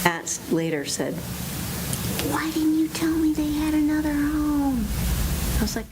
asked later, said, "Why didn't you tell me they had another home?" I was like,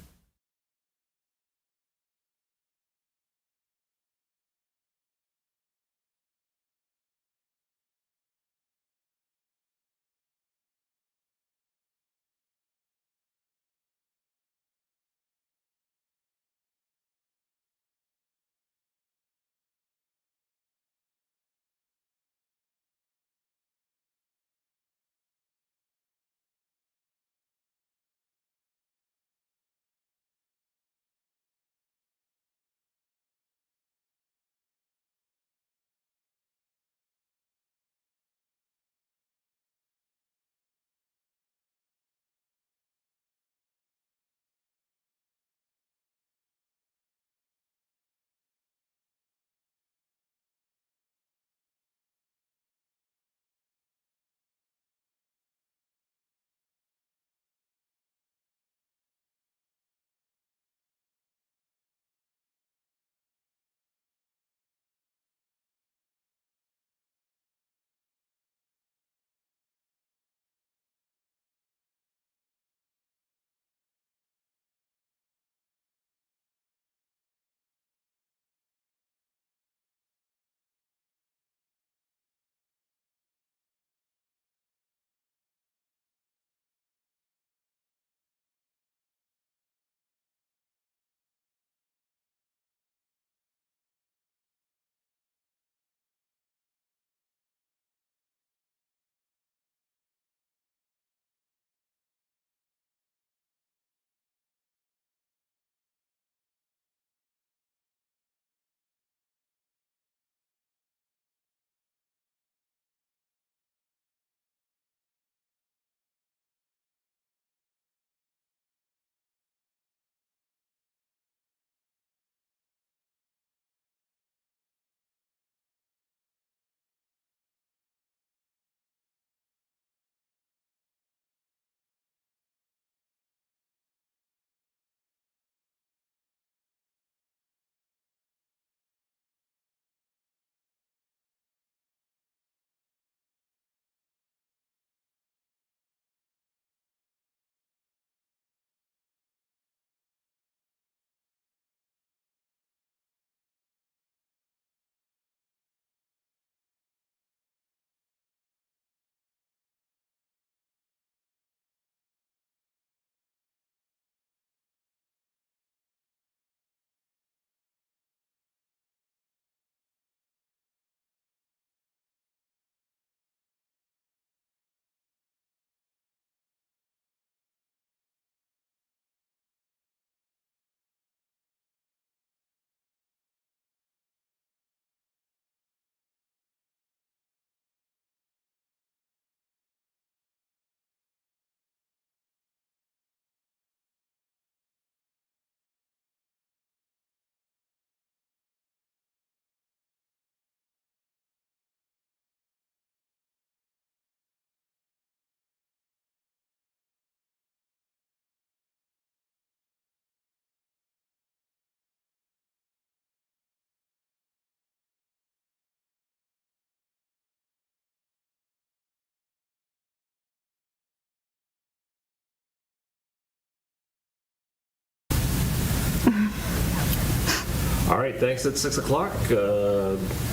All right, thanks. At 6 o'clock,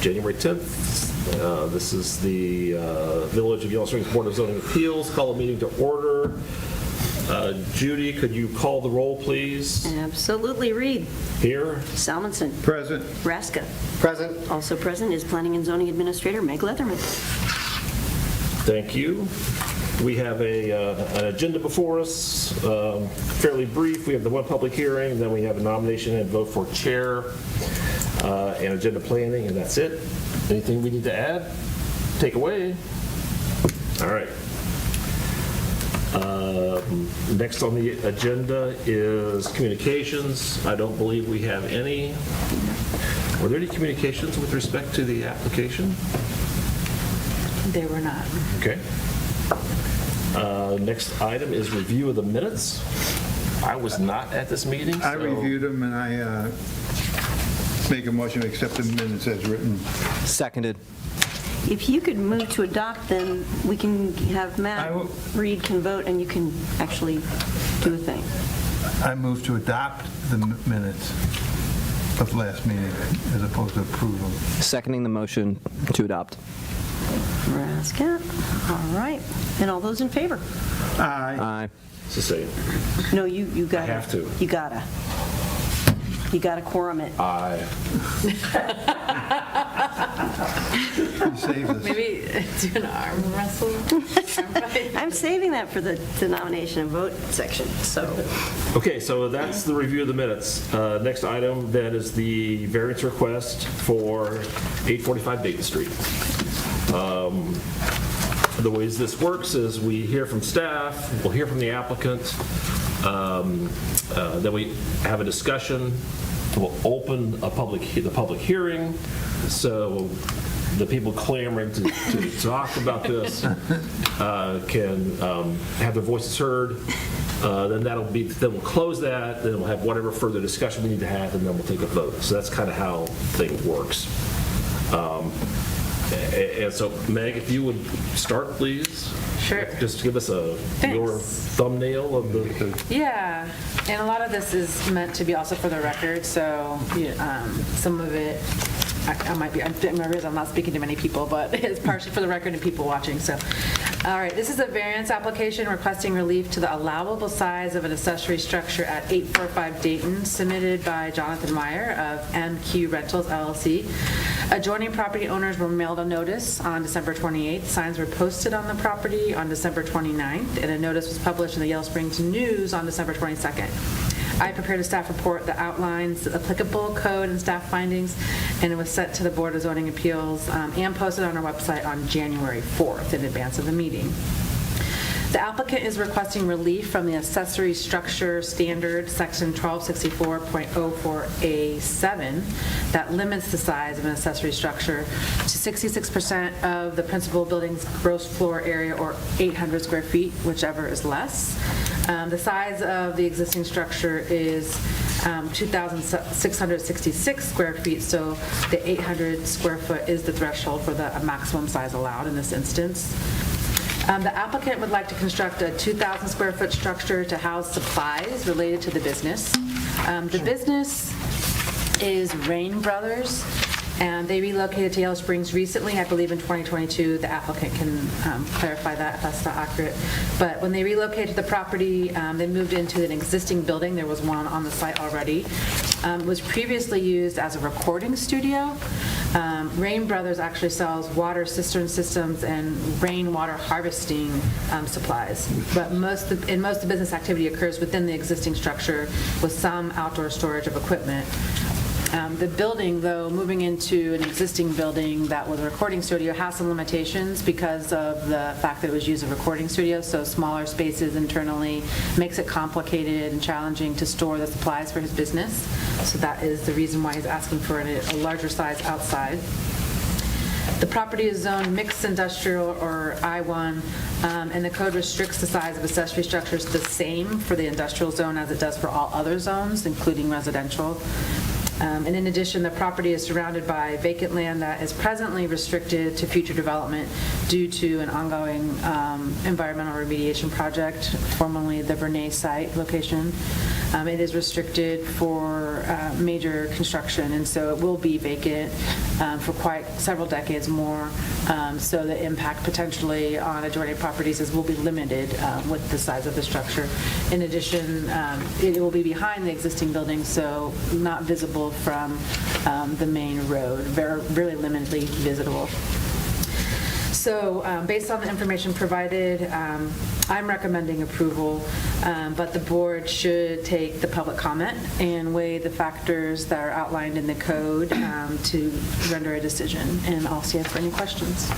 January 10th. This is the Village of Yellow Springs Board of Zoning Appeals. Call a meeting to order. Judy, could you call the roll, please? "Absolutely, Reed." Here. Salmonson. Present. Raska. Present. Also present is Planning and Zoning Administrator Meg Leatherman. Thank you. We have an agenda before us, fairly brief. We have the one public hearing, then we have a nomination and vote for chair, and agenda planning, and that's it. Anything we need to add? Take away? All right. Next on the agenda is communications. I don't believe we have any. Were there any communications with respect to the application? There were not. Okay. Next item is review of the minutes. I was not at this meeting. I so- reviewed them, and I make a motion to accept the minutes as written. Seconded. If you could move to adopt, then we can have Matt, I will- Reed can vote, and you can actually do a thing. I move to adopt the minutes of last meeting as opposed to approve them. Seconding the motion to adopt. Rascat, all right. And all those in favor? Aye. Aye. So say, No, you gotta. I have to. You gotta. You gotta quorum it. aye. You saved us. Maybe do an arm wrestle. I'm saving that for the nomination and vote section, so. Okay, so that's the review of the minutes. Next item then is the variance request for 845 Dayton Street. The ways this works is we hear from staff, we'll hear from the applicant, then we have a discussion, we'll open the public hearing, so the people clamoring to talk about this can have their voices heard. Then we'll close that, then we'll have whatever further discussion we need to have, and then we'll take a vote. So that's kind of how things works. And so, Meg, if you would start, please. Sure. Just give us your Thanks. thumbnail of the Yeah, and a lot of this is meant to be also for the record, so some of it, I'm not speaking to many people, but it's partially for the record and people watching, so. All right, this is a variance application requesting relief to the allowable size of an accessory structure at 845 Dayton, submitted by Jonathan Meier of MQ Rentals LLC. Adjoining property owners were mailed a notice on December 28th. Signs were posted on the property on December 29th, and a notice was published in the Yellow Springs News on December 22nd. I prepared a staff report that outlines the applicable code and staff findings, and it was sent to the Board of Zoning Appeals and posted on our website on January 4th in advance of the meeting. The applicant is requesting relief from the accessory structure standard, section 1264.04A7, that limits the size of an accessory structure to 66% of the principal building's gross floor area, or 800 square feet, whichever is less. The size of the existing structure is 2,666 square feet, so the 800 square foot is the threshold for the maximum size allowed in this instance. The applicant would like to construct a 2,000 square foot structure to house supplies related to the business. The business is Rain Brothers, and they relocated to Yellow Springs recently, I believe in 2022. The applicant can clarify that if that's not accurate. But when they relocated to the property, they moved into an existing building. There was one on the site already. It was previously used as a recording studio. Rain Brothers actually sells water cistern systems and rainwater harvesting supplies. But most of the business activity occurs within the existing structure with some outdoor storage of equipment. The building, though, moving into an existing building that was a recording studio, has some limitations because of the fact that it was used as a recording studio, so smaller spaces internally makes it complicated and challenging to store the supplies for his business. So that is the reason why he's asking for a larger size outside. The property is zoned mixed industrial, or I1, and the code restricts the size of accessory structures the same for the industrial zone as it does for all other zones, including residential. And in addition, the property is surrounded by vacant land that is presently restricted to future development due to an ongoing environmental remediation project, formerly the Vernay site location. It is restricted for major construction, and so it will be vacant for quite several decades more. So the impact potentially on adjoining properties will be limited with the size of the structure. In addition, it will be behind the existing building, so not visible from the main road, very limitedly visitable. So based on the information provided, I'm recommending approval, but the board should take the public comment and weigh the factors that are outlined in the code to render a decision. And I'll see if there are any questions.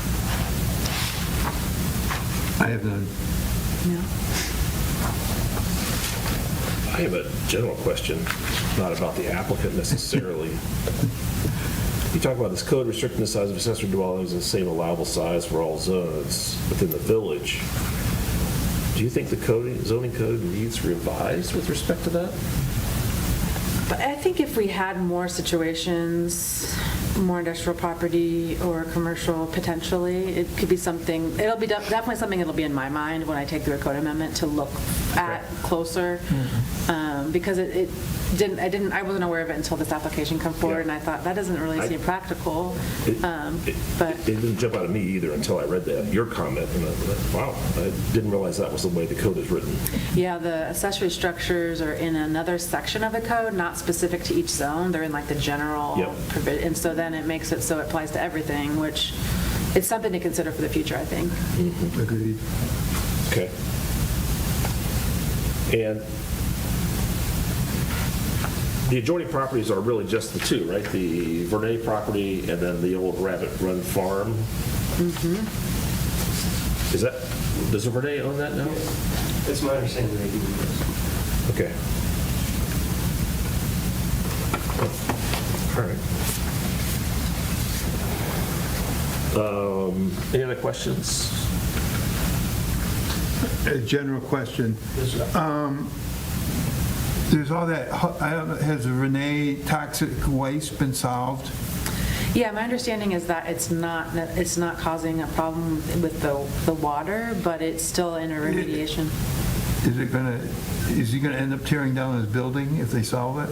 I have none. No? I have a general question, not about the applicant necessarily. You talk about this code restricting the size of accessory dwellings the same allowable size for all zones within the village. Do you think the zoning code needs revised with respect to that? But I think if we had more situations more industrial property or commercial potentially. It could be something, it'll be definitely something that'll be in my mind when I take through a code amendment to look at closer. Because I wasn't aware of it until this application come forward, and I thought, that doesn't really seem practical. But It didn't jump out at me either until I read your comment, and I thought, wow, I didn't realize that was the way the code is written. yeah, the accessory structures are in another section of the code, not specific to each zone. They're in like the general, and so then it makes it so it applies to everything, which it's something to consider for the future, I think. Agreed. Okay. And the adjoining properties are really just the two, right? The Vernay property and then the old Rabbit Run Farm. Is that, does the Vernay own that now? It's my understanding they do this. Okay. All right. Any other questions? A general question. There's all that, I don't know, has the Renee toxic waste been solved? Yeah, my understanding is that it's not causing a problem with the water, but it's still in a remediation. Is he gonna end up tearing down his building if they solve it?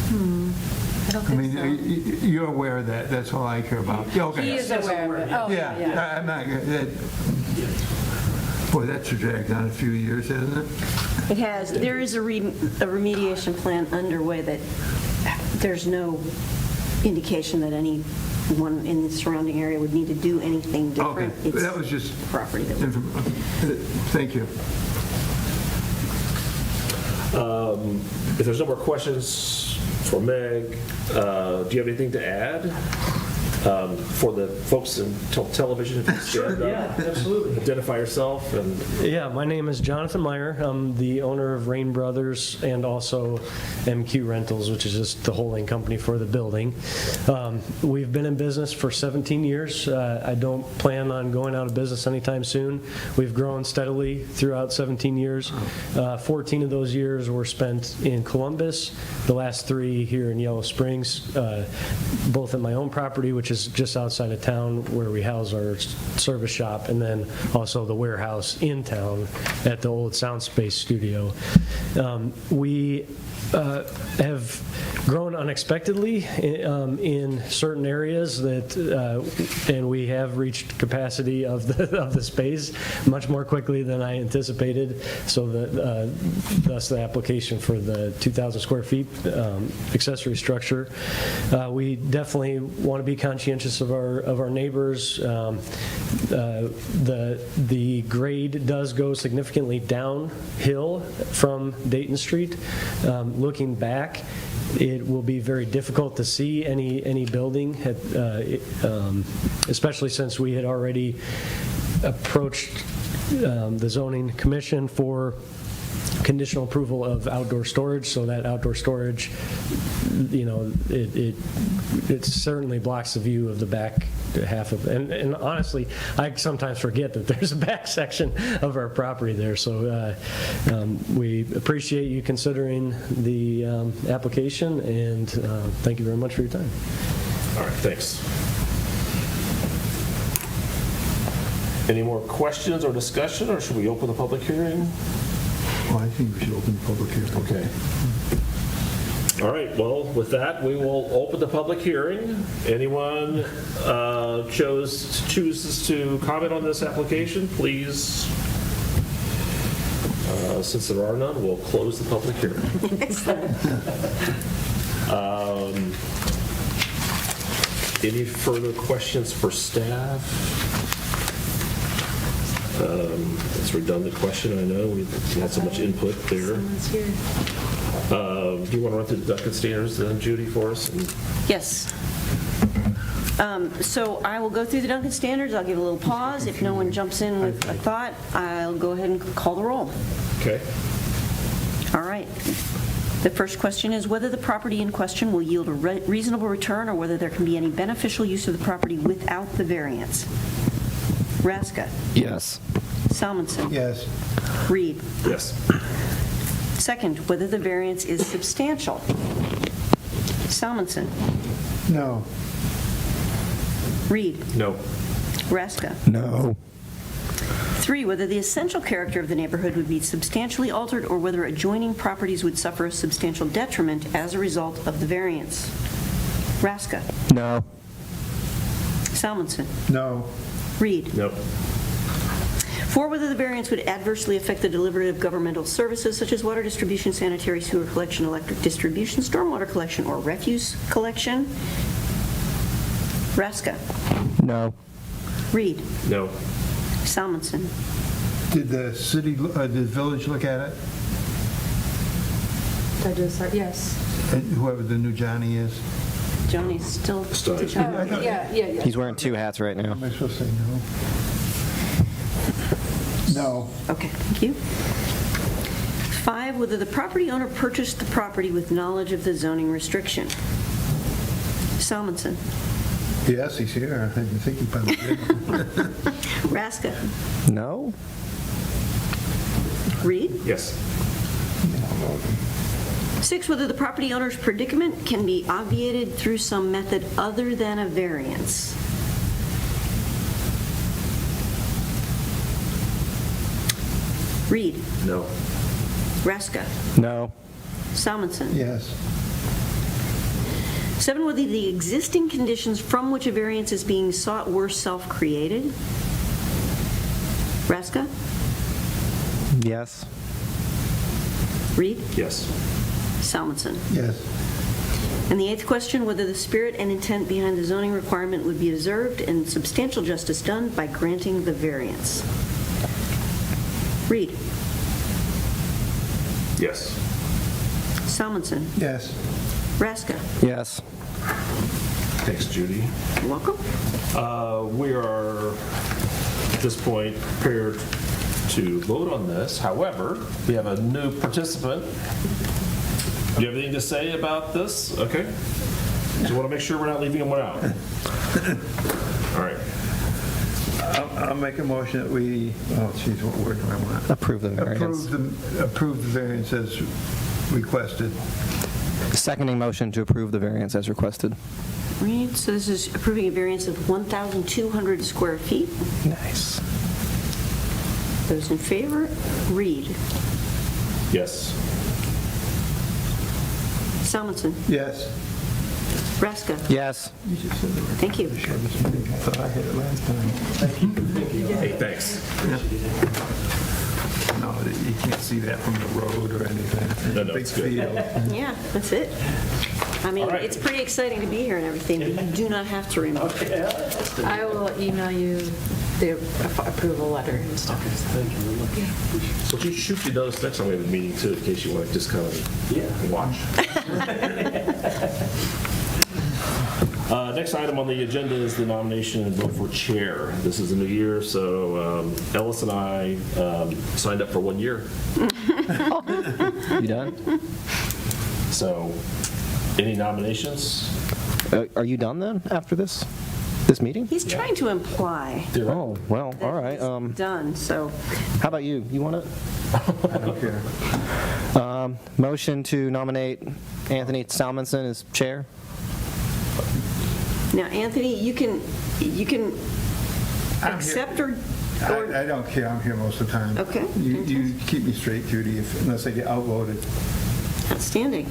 I don't I think mean, so. you're aware of that, that's all I care about. Yeah, okay. He is aware of it. Oh, yeah. I'm not, boy, that's dragged on a few years, hasn't it? It has. There is a remediation plan underway that there's no indication that anyone in the surrounding area would need to do anything different. Okay, It's that was just property that would. Thank you. If there's no more questions for Meg, do you have anything to add? For the folks in television, if you stand up, Yeah, absolutely. identify yourself and Yeah, my name is Jonathan Meier. I'm the owner of Rain Brothers and also MQ Rentals, which is just the holding company for the building. We've been in business for 17 years. I don't plan on going out of business anytime soon. We've grown steadily throughout 17 years. 14 of those years were spent in Columbus, the last 3 here in Yellow Springs, both at my own property, which is just outside of town where we house our service shop, and then also the warehouse in town at the old Sound Space studio. We have grown unexpectedly in certain areas and we have reached capacity of the space much more quickly than I anticipated. So thus the application for the 2,000 square feet accessory structure. We definitely want to be conscientious of our neighbors. The grade does go significantly downhill from Dayton Street. Looking back, it will be very difficult to see any building, especially since we had already approached the zoning commission for conditional approval of outdoor storage, so that outdoor storage, it certainly blocks the view of the back half of, and honestly, I sometimes forget that there's a back section of our property there. So we appreciate you considering the application, and thank you very much for your time. all right, thanks. Any more questions or discussion, or should we open the public hearing? Well, I think we should open the public hearing. Okay. All right, well, with that, we will open the public hearing. Anyone chooses to comment on this application, please. Since there are none, we'll close the public hearing. Any further questions for staff? It's a redundant question, I know. We had so much input there. Someone's here. Do you want to run through the Duncan standards then, Judy, for us? Yes. So I will go through the Duncan standards. I'll give a little pause. If no one jumps in with a thought, I'll go ahead and call the roll. Okay. All right. The first question is whether the property in question will yield a reasonable return or whether there can be any beneficial use of the property without the variance. Raska. Yes. Salmonson. Yes. Reed. Yes. Second, whether the variance is substantial. Salmonson. No. Reed. No. Raska. No. 3, whether the essential character of the neighborhood would be substantially altered or whether adjoining properties would suffer a substantial detriment as a result of the variance. Raska. No. Salmonson. No. Reed. No. 4, whether the variance would adversely affect the delivery of governmental services such as water distribution, sanitary sewer collection, electric distribution, stormwater collection, or refuse collection. Raska. No. Reed. No. Salmonson. Did the city, did the village look at it? Did I do a site? Yes. And whoever the new Johnny is? Johnny's still. Still. Yeah. He's wearing 2 hats right now. Am I supposed to say no? No. Okay, thank you. 5, whether the property owner purchased the property with knowledge of the zoning restriction. Salmonson. Yes, he's here. I think he probably did. Raska. No. Reed. Yes. 6, whether the property owner's predicament can be obviated through some method other than a variance. Reed. No. Raska. No. Salmonson. Yes. 7, whether the existing conditions from which a variance is being sought were self-created. Raska. Yes. Reed. Yes. Salmonson. Yes. And the 8th question, whether the spirit and intent behind the zoning requirement would be observed and substantial justice done by granting the variance. Reed. Yes. Salmonson. Yes. Raska. Yes. Thanks, Judy. You're welcome. We are, at this point, prepared to vote on this. However, we have a new participant. Do you have anything to say about this? Okay. Just want to make sure we're not leaving anyone out. All right. I'll make a motion that we, oh, geez, what word do I want? Approve the variance. Approve the variance as requested. Seconding motion to approve the variance as requested. Reed, so this is approving a variance of 1,200 square feet. Nice. Those in favor? Reed. Yes. Salmonson. Yes. Raska. Yes. You just said the Thank you. shortest meeting. I thought I had it last time. Hey, thanks. No, you can't see that from the road or anything. No, Big it's good. field. Yeah, that's it. I mean, All right. it's pretty exciting to be here and everything, but you do not have to remove it. I will email you the approval letter and stuff. Well, you shoot your notes next time we have a meeting too, in case you want to just kind of watch. Next item on the agenda is the nomination and vote for chair. This is a new year, so Ellis and I signed up for 1 year. You done? So, any nominations? Are you done then after this meeting? He's trying to imply Oh, well, all right. that he's done, so How about you? You want it? I don't care. Motion to nominate Anthony Salmonson as chair? now, Anthony, you can I'm accept here. or I don't care. I'm here most of the time. Okay, You keep me straight, Judy, unless I get outvoted. outstanding.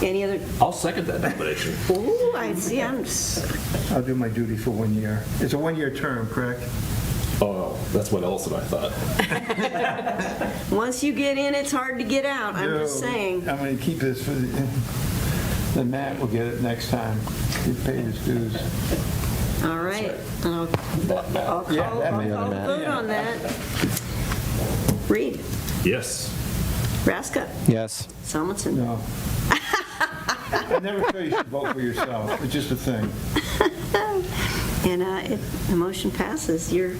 Any other? I'll second that nomination. Ooh, I see. I'll do my duty for 1 year. It's a 1-year term, correct? Oh, that's what Ellis and I thought. Once you get in, it's hard to get out. I'm just No, saying. I'm going to keep this for the Matt will get it next time. He paid his dues. All right. I'll call Yeah, that may a Matt. vote on that. Reed. Yes. Raska. Yes. Salmonson. No. I never feel you should vote for yourself. It's just a thing. And if the motion passes, you're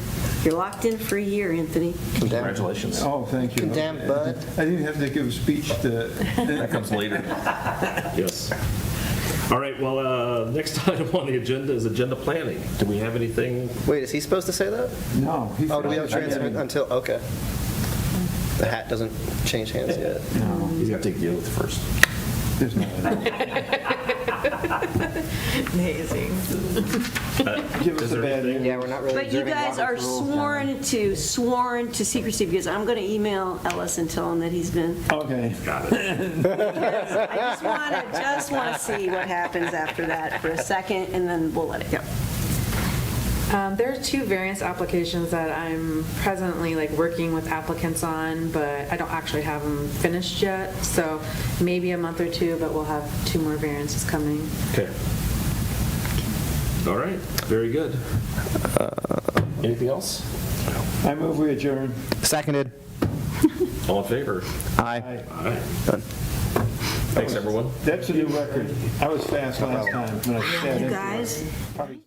locked in for a year, Anthony. Congratulations. Oh, thank you. Condemned, bud. I didn't have to give a speech to... That comes later. Yes. All right, well, next item on the agenda is agenda planning. Do we have anything? Wait, is he supposed to say that? No. Oh, do we have a transfer until, okay. The hat doesn't change hands yet. He's got to take the oath first. There's no. Amazing. Give us a bad news. Yeah, we're not really. But you observing guys are Robert's rules, sworn to secrecy, because I'm going to email Ellis and tell him that he's been, Okay. Got it. I just want to see what happens after that for a second, and then we'll let it go. There are 2 variance applications that I'm presently working with applicants on, but I don't actually have them finished yet. So maybe a month or 2, but we'll have 2 more variances coming. Okay. All right, very good. Anything else? I move we adjourn. Seconded. All in favor? Aye. All right. Thanks, everyone. That's a new record. I was fast last time when I sat in. You guys? Probably